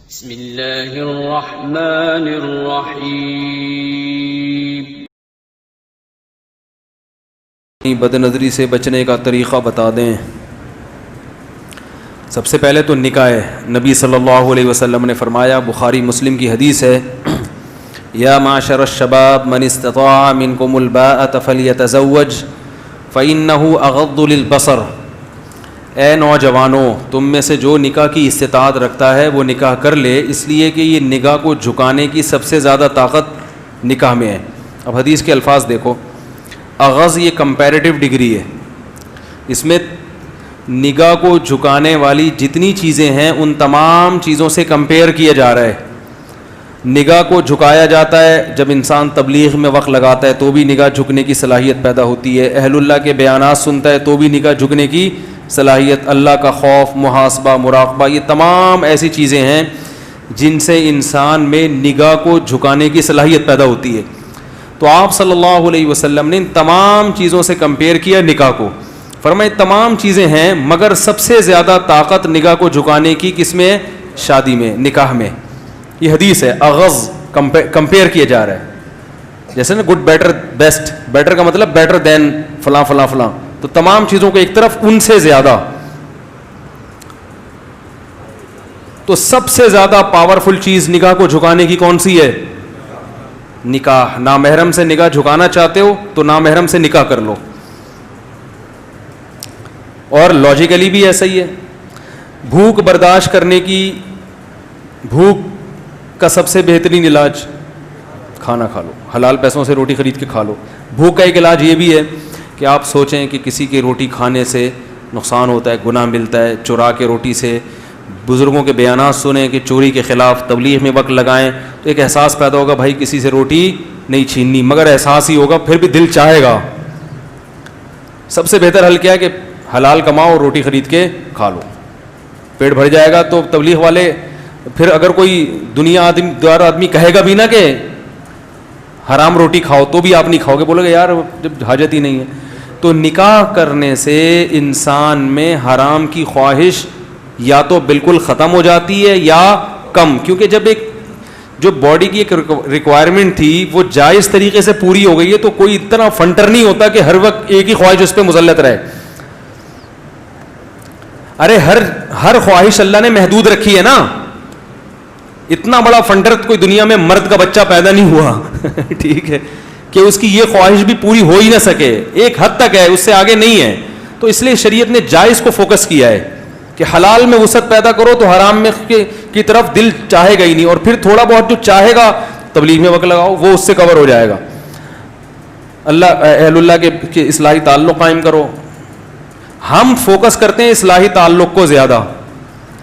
بسم اللہ الرحمن الرحیم۔ بد نظری سے بچنے کا طریقہ بتا دیں۔ سب سے پہلے تو نکاح ہے۔ نبی صلی اللہ علیہ وسلم نے فرمایا، بخاری مسلم کی حدیث ہے، یا معشر الشباب من استطاع منکم الباءۃ فلیتزوج فإنہ اغض للبصر۔ اے نوجوانوں، تم میں سے جو نکاح کی استطاعت رکھتا ہے وہ نکاح کر لے، اس لیے کہ یہ نگاہ کو جھکانے کی سب سے زیادہ طاقت نکاح میں ہے۔ اب حدیث کے الفاظ دیکھو، اغض یہ کمپیریٹیو ڈگری ہے، اس میں نگاہ کو جھکانے والی جتنی چیزیں ہیں ان تمام چیزوں سے کمپیئر کیا جا رہا ہے۔ نگاہ کو جھکایا جاتا ہے جب انسان تبلیغ میں وقت لگاتا ہے تو بھی نگاہ جھکنے کی صلاحیت پیدا ہوتی ہے، اہل اللہ کے بیانات سنتا ہے تو بھی نگاہ جھکنے کی صلاحیت، اللہ کا خوف، محاسبہ، مراقبہ، یہ تمام ایسی چیزیں ہیں جن سے انسان میں نگاہ کو جھکانے کی صلاحیت پیدا ہوتی ہے۔ تو آپ صلی اللہ علیہ وسلم نے ان تمام چیزوں سے کمپیئر کیا نکاح کو، فرمایا تمام چیزیں ہیں مگر سب سے زیادہ طاقت نگاہ کو جھکانے کی کس میں ہے؟ شادی میں، نکاح میں۔ یہ حدیث ہے، اغض کمپیئر کیا جا رہا ہے، جیسے نا گڈ بیٹر بیسٹ، بیٹر کا مطلب بیٹر دین فلاں فلاں فلاں، تو تمام چیزوں کو ایک طرف ان سے زیادہ۔ تو سب سے زیادہ پاورفل چیز نگاہ کو جھکانے کی کون سی ہے؟ نکاح۔ نامحرم سے نگاہ جھکانا چاہتے ہو تو نامحرم سے نکاح کر لو، اور لاجیکلی بھی ایسا ہی ہے۔ بھوک برداشت کرنے کی، بھوک کا سب سے بہترین علاج کھانا کھا لو، حلال پیسوں سے روٹی خرید کے کھا لو۔ بھوک کا ایک علاج یہ بھی ہے کہ آپ سوچیں کہ کسی کی روٹی کھانے سے نقصان ہوتا ہے، گناہ ملتا ہے، چرا کے روٹی سے بزرگوں کے بیانات سنیں کہ چوری کے خلاف تبلیغ میں وقت لگائیں، تو ایک احساس پیدا ہوگا بھائی کسی سے روٹی نہیں چھیننی، مگر احساس ہی ہوگا، پھر بھی دل چاہے گا۔ سب سے بہتر حل کیا ہے کہ حلال کماؤ اور روٹی خرید کے کھا لو، پیٹ بھر جائے گا۔ تو تبلیغ والے پھر اگر کوئی دنیا دار آدمی کہے گا بھی نا کہ حرام روٹی کھاؤ تو بھی آپ نہیں کھاؤ گے، بولو گے یار جب حاجت ہی نہیں ہے۔ تو نکاح کرنے سے انسان میں حرام کی خواہش یا تو بالکل ختم ہو جاتی ہے یا کم، کیونکہ جب ایک جو باڈی کی ایک ریکوائرمنٹ تھی وہ جائز طریقے سے پوری ہو گئی ہے تو کوئی اتنا فنٹر نہیں ہوتا کہ ہر وقت ایک ہی خواہش اس پہ مسلط رہے۔ ارے ہر خواہش اللہ نے محدود رکھی ہے نا، اتنا بڑا فنٹر کوئی دنیا میں مرد کا بچہ پیدا نہیں ہوا ٹھیک ہے، کہ اس کی یہ خواہش بھی پوری ہو ہی نہ سکے، ایک حد تک ہے، اس سے آگے نہیں ہے۔ تو اس لیے شریعت نے جائز کو فوکس کیا ہے کہ حلال میں وسعت پیدا کرو تو حرام میں کی طرف دل چاہے گا ہی نہیں، اور پھر تھوڑا بہت جو چاہے گا تبلیغ میں وقت لگاؤ وہ اس سے کور ہو جائے گا۔ اہل اللہ کے اصلاحی تعلق قائم کرو۔ ہم فوکس کرتے ہیں اصلاحی تعلق کو زیادہ،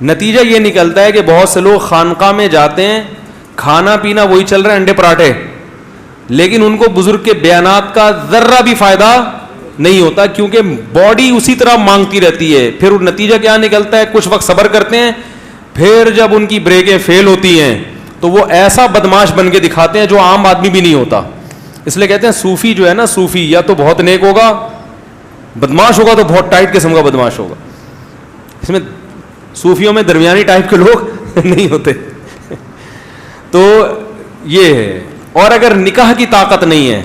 نتیجہ یہ نکلتا ہے کہ بہت سے لوگ خانقاہ میں جاتے ہیں، کھانا پینا وہی چل رہا ہے، انڈے پراٹھے، لیکن ان کو بزرگ کے بیانات کا ذرہ بھی فائدہ نہیں ہوتا، کیونکہ باڈی اسی طرح مانگتی رہتی ہے۔ پھر نتیجہ کیا نکلتا ہے؟ کچھ وقت صبر کرتے ہیں، پھر جب ان کی بریکیں فیل ہوتی ہیں تو وہ ایسا بدماش بن کے دکھاتے ہیں جو عام آدمی بھی نہیں ہوتا۔ اس لیے کہتے ہیں صوفی جو ہے نا، صوفی یا تو بہت نیک ہوگا، بدماش ہوگا تو بہت ٹائٹ قسم کا بدماش ہوگا۔ اس میں صوفیوں میں درمیانی ٹائپ کے لوگ نہیں ہوتے تو یہ ہے۔ اور اگر نکاح کی طاقت نہیں ہے،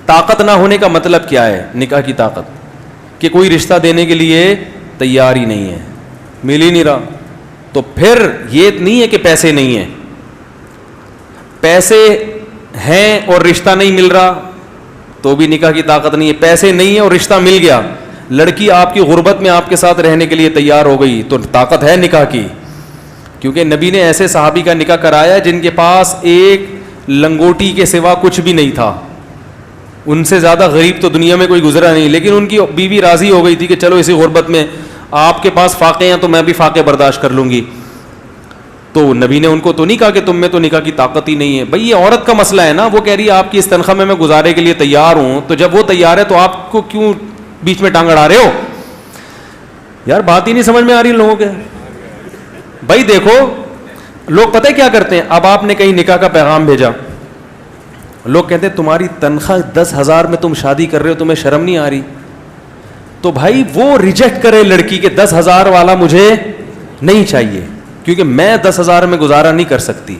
طاقت نہ ہونے کا مطلب کیا ہے؟ نکاح کی طاقت کہ کوئی رشتہ دینے کے لیے تیار ہی نہیں ہے، مل ہی نہیں رہا، تو پھر یہ نہیں ہے کہ پیسے نہیں ہیں، پیسے ہیں اور رشتہ نہیں مل رہا تو بھی نکاح کی طاقت نہیں ہے۔ پیسے نہیں ہے اور رشتہ مل گیا، لڑکی آپ کی غربت میں آپ کے ساتھ رہنے کے لیے تیار ہو گئی تو طاقت ہے نکاح کی، کیونکہ نبی نے ایسے صحابی کا نکاح کرایا جن کے پاس ایک لنگوٹی کے سوا کچھ بھی نہیں تھا، ان سے زیادہ غریب تو دنیا میں کوئی گزرا نہیں، لیکن ان کی بیوی راضی ہو گئی تھی کہ چلو اسی غربت میں آپ کے پاس فاقے ہیں تو میں بھی فاقے برداشت کر لوں گی۔ تو نبی نے ان کو تو نہیں کہا کہ تم میں تو نکاح کی طاقت ہی نہیں ہے۔ بھئی یہ عورت کا مسئلہ ہے نا، وہ کہہ رہی ہے آپ کی اس تنخواہ میں گزارے کے لیے تیار ہوں، تو جب وہ تیار ہے تو آپ کو کیوں بیچ میں ٹانگ اڑا رہے ہو؟ یار بات ہی نہیں سمجھ میں آ رہی لوگوں کے۔ بھائی دیکھو لوگ پتہ ہے کیا کرتے ہیں، اب آپ نے کہیں نکاح کا پیغام بھیجا، لوگ کہتے ہیں تمہاری تنخواہ 10,000 میں تم شادی کر رہے ہو، تمہیں شرم نہیں آ رہی؟ تو بھائی وہ ریجیکٹ کرے لڑکی کے 10,000 والا مجھے نہیں چاہیے، کیونکہ میں 10,000 میں گزارا نہیں کر سکتی.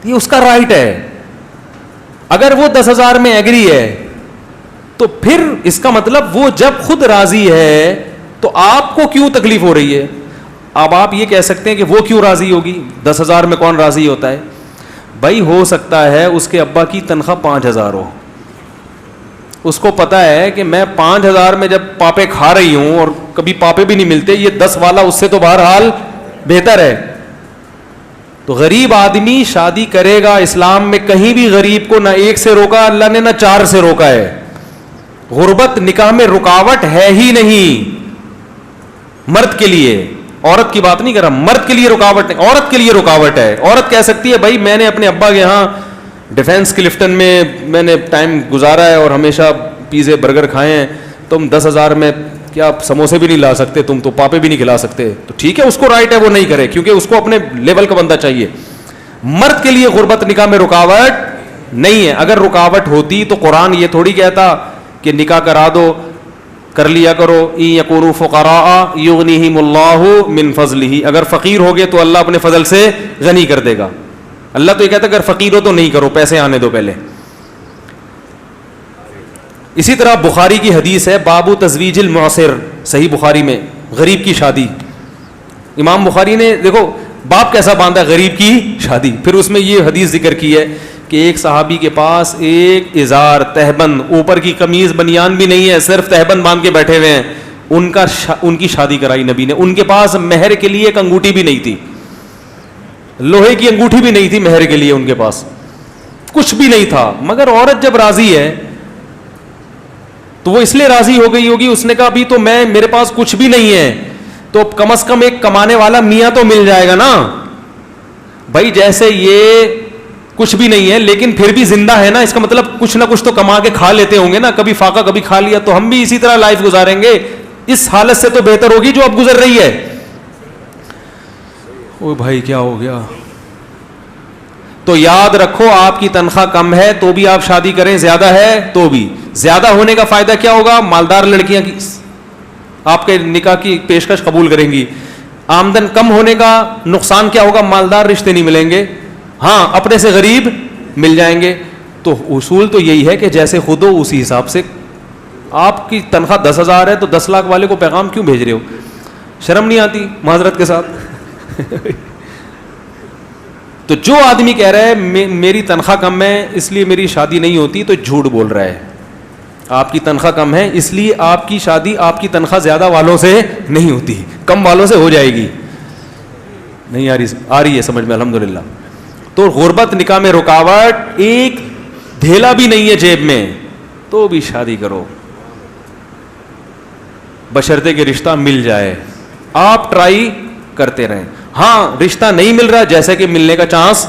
یہ اس کا رائٹ ہے. اگر وہ 10,000 میں ایگری ہے تو پھر اس کا مطلب وہ جب خود راضی ہے تو آپ کو کیوں تکلیف ہو رہی ہے؟ اب آپ یہ کہہ سکتے ہیں کہ وہ کیوں راضی ہوگی؟ 10,000 میں کون راضی ہوتا ہے؟ بھائی ہو سکتا ہے اس کے ابا کی تنخواہ 5,000 ہو, اس کو پتا ہے کہ میں 5,000 میں جب پاپے کھا رہی ہوں اور کبھی پاپے بھی نہیں ملتے, یہ 10 والا اس سے تو بہرحال بہتر ہے. تو غریب آدمی شادی کرے گا. اسلام میں کہیں بھی غریب کو نہ 1 سے روکا اللہ نے, نہ 4 سے روکا ہے. غربت نکاح میں رکاوٹ ہے ہی نہیں. مرد کے لیے, عورت کی بات نہیں کر رہا, مرد کے لیے رکاوٹ نہیں, عورت کے لیے رکاوٹ ہے. عورت کہہ سکتی ہے بھائی میں نے اپنے ابا کے یہاں ڈیفینس کلفٹن میں نے ٹائم گزارا ہے اور ہمیشہ پیزے برگر کھائے ہیں, تم 10,000 میں کیا سموسے بھی نہیں لا سکتے, تم تو پاپے بھی نہیں کھلا سکتے. تو ٹھیک ہے, اس کو رائٹ ہے وہ نہیں کرے, کیونکہ اس کو اپنے لیول کا بندہ چاہیے. مرد کے لیے غربت نکاح میں رکاوٹ نہیں ہے. اگر رکاوٹ ہوتی تو قرآن یہ تھوڑی کہتا کہ نکاح کرا دو, کر لیا کرو. ان یکونوا فقراء یغنیہم اللہ من فضلہ, اگر فقیر ہوگے تو اللہ اپنے فضل سے غنی کر دے گا. اللہ تو یہ کہتا ہے اگر فقیر ہو تو نہیں کرو, پیسے آنے دو پہلے. اسی طرح بخاری کی حدیث ہے باب تزویج المعسر, صحیح بخاری میں, غریب کی شادی. امام بخاری نے دیکھو باب کیسا باندھا, غریب کی شادی. پھر اس میں یہ حدیث ذکر کی ہے کہ ایک صحابی کے پاس ایک ازار تہبند, اوپر کی قمیض بنیان بھی نہیں ہے, صرف تہبند باندھ کے بیٹھے ہوئے ہیں. ان کی شادی کرائی نبی نے. ان کے پاس مہر کے لیے ایک انگوٹھی بھی نہیں تھی, لوہے کی انگوٹھی بھی نہیں تھی مہر کے لیے, ان کے پاس کچھ بھی نہیں تھا. مگر عورت جب راضی ہے تو وہ اس لیے راضی ہو گئی ہوگی, اس نے کہا ابھی تو میرے پاس کچھ بھی نہیں ہے, تو کم از کم ایک کمانے والا میاں تو مل جائے گا نا. بھائی جیسے یہ کچھ بھی نہیں ہے لیکن پھر بھی زندہ ہے نا, اس کا مطلب کچھ نہ کچھ تو کما کے کھا لیتے ہوں گے نا, کبھی فاقہ کبھی کھا لیا. تو ہم بھی اسی طرح لائف گزاریں گے, اس حالت سے تو بہتر ہوگی جو اب گزر رہی ہے. او بھائی کیا ہو گیا؟ تو یاد رکھو آپ کی تنخواہ کم ہے تو بھی آپ شادی کریں, زیادہ ہے تو بھی. زیادہ ہونے کا فائدہ کیا ہوگا؟ مالدار لڑکیاں کی آپ کے نکاح کی پیشکش قبول کریں گی. آمدن کم ہونے کا نقصان کیا ہوگا؟ مالدار رشتے نہیں ملیں گے, ہاں اپنے سے غریب مل جائیں گے. تو اصول تو یہی ہے کہ جیسے خود ہو اسی حساب سے. آپ کی تنخواہ 10,000 ہے تو 10 لاکھ والے کو پیغام کیوں بھیج رہے ہو؟ شرم نہیں آتی معذرت کے ساتھ؟ تو جو آدمی کہہ رہا ہے میری تنخواہ کم ہے اس لیے میری شادی نہیں ہوتی, تو جھوٹ بول رہا ہے. آپ کی تنخواہ کم ہے اس لیے آپ کی شادی آپ کی تنخواہ زیادہ والوں سے نہیں ہوتی, کم والوں سے ہو جائے گی. نہیں آ رہی ہے سمجھ میں الحمدللہ. تو غربت نکاح میں رکاوٹ, ایک دھیلا بھی نہیں ہے جیب میں تو بھی شادی کرو, بشرطے کہ رشتہ مل جائے. آپ ٹرائی کرتے رہیں. ہاں رشتہ نہیں مل رہا, جیسے کہ ملنے کا چانس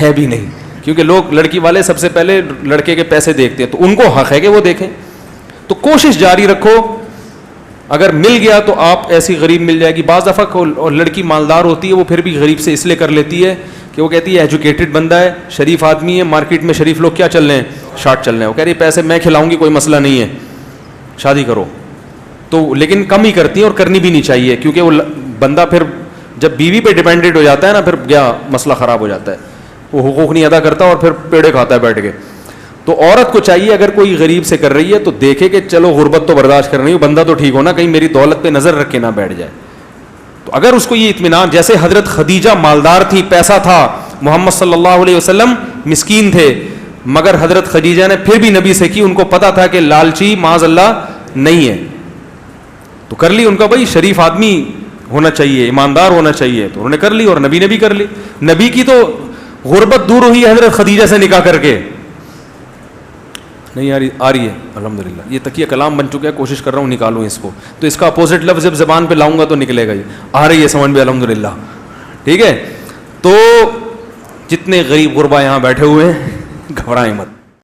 ہے بھی نہیں, کیونکہ لوگ لڑکی والے سب سے پہلے لڑکے کے پیسے دیکھتے ہیں, تو ان کو حق ہے کہ وہ دیکھیں. تو کوشش جاری رکھو, اگر مل گیا تو آپ ایسی غریب مل جائے گی. بعض دفعہ اور لڑکی مالدار ہوتی ہے وہ پھر بھی غریب سے اس لیے کر لیتی ہے کہ وہ کہتی ہے ایجوکیٹڈ بندہ ہے, شریف آدمی ہے, مارکیٹ میں شریف لوگ کیا چل رہے ہیں, شارٹ چل رہے ہیں. وہ کہہ رہی پیسے میں کھلاؤں گی, کوئی مسئلہ نہیں ہے, شادی کرو. تو لیکن کم ہی کرتی ہیں اور کرنی بھی نہیں چاہیے, کیونکہ وہ بندہ پھر جب بیوی پہ ڈیپینڈنٹ ہو جاتا ہے نا, پھر گیا مسئلہ خراب ہو جاتا ہے, وہ حقوق نہیں ادا کرتا اور پھر پیڑے کھاتا ہے بیٹھ کے. تو عورت کو چاہیے اگر کوئی غریب سے کر رہی ہے تو دیکھے کہ چلو غربت تو برداشت کر رہی ہوں, بندہ تو ٹھیک ہونا, کہیں میری دولت پہ نظر رکھ کے نہ بیٹھ جائے. تو اگر اس کو یہ اطمینان, جیسے حضرت خدیجہ مالدار تھی, پیسہ تھا, محمد صلی اللہ علیہ وسلم مسکین تھے, مگر حضرت خدیجہ نے پھر بھی نبی سے کی, ان کو پتا تھا کہ لالچی معاذ اللہ نہیں ہے, تو کر لی. ان کا بھائی شریف آدمی ہونا چاہیے, ایماندار ہونا چاہیے, تو انہوں نے کر لی اور نبی نے بھی کر لی. نبی کی تو غربت دور ہوئی حضرت خدیجہ سے نکاح کر کے. نہیں آ رہی ہے الحمدللہ. یہ تکیہ کلام بن چکا ہے, کوشش کر رہا ہوں نکالوں اس کو, تو اس کا اپوزٹ لفظ جب زبان پہ لاؤں گا تو نکلے گا. یہ آ رہی ہے سمجھ میں الحمدللہ, ٹھیک ہے. تو جتنے غریب غربا یہاں بیٹھے ہوئے ہیں گھبرائیں مت.